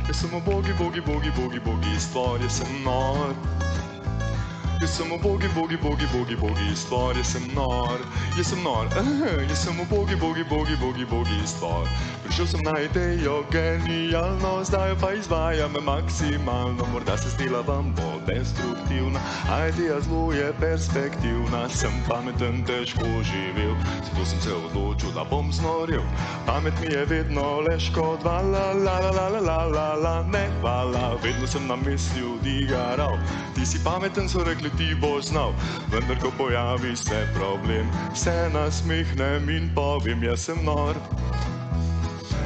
Jaz sem ubogi, bogi, bogi, bogi, bogi stvar, jaz sem nor. Jaz sem ubogi, bogi, bogi, bogi, bogi stvar, jaz sem nor. Jaz sem nor, jaz sem ubogi, bogi, bogi, bogi, bogi stvar. Prišel sem na idejo genialno, zdaj pa izvajam maksimalno. Morda se zdela vam bo destruktivna, a ideja zelo je perspektivna. Sem pameten, težko živel, zato sem se odločil, da bom znorel. Pamet mi je vedno le škodovala, la la la la la la la, ne hvala. Vedno sem na misli odigaral, ti si pameten, so rekli, ti boš znal. Vendar ko pojavi se problem, se nasmehnem in povem, jaz sem nor.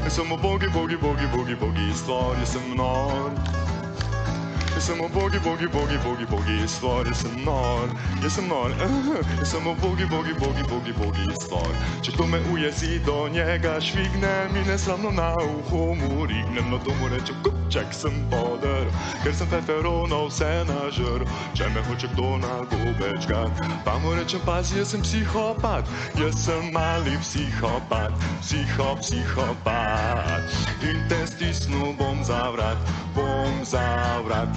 Jaz sem ubogi, bogi, bogi, bogi, bogi stvar, jaz sem nor. Jaz sem ubogi, bogi, bogi, bogi, bogi stvar, jaz sem nor. Jaz sem nor, jaz sem ubogi, bogi, bogi, bogi, bogi stvar. Če kdo me ujezi, do njega švignem in nesramno na uho mu rignem. No to mu rečem, kupček sem podrl, ker sem peperonov vse nažrl. Če me hoče kdo na gobečkat, pa mu rečem, pazi, jaz sem psihopat. Jaz sem mali psihopat, psihopat. In te stisnil bom za vrat, bom za vrat.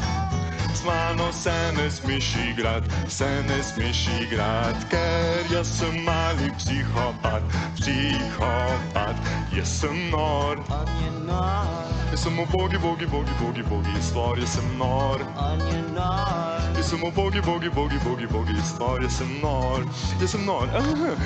S mano se ne smeš igrat, se ne smeš igrat, ker jaz sem mali psihopat, psihopat. Jaz sem nor, On je nor, jaz sem ubogi, bogi, bogi, bogi, bogi stvar, jaz sem nor. on je nor, Jaz sem ubogi, bogi, bogi, bogi, bogi stvar, jaz sem nor. Jaz sem nor,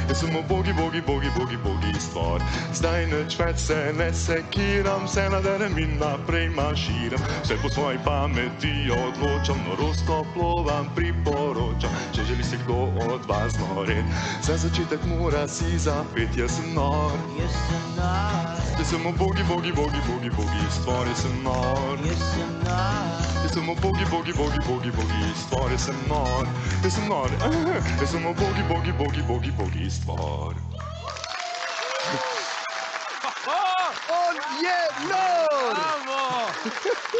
jaz sem ubogi, bogi, bogi, bogi, bogi stvar. Zdaj nič več se ne sekiram, se naderem in naprej maširam. Vse po svoji pameti odločam, norost plovam priporočam. Če želi se kdo od vas noret, za začetek mora si zapet, jaz sem nor. jaz sem nor, Jaz sem ubogi, bogi, bogi, bogi, bogi stvar, jaz sem nor. jaz sem nor, Jaz sem ubogi, bogi, bogi, bogi, bogi stvar, jaz sem nor. Jaz sem nor, jaz sem ubogi, bogi, bogi, bogi, bogi stvar. On je nor! Bravo!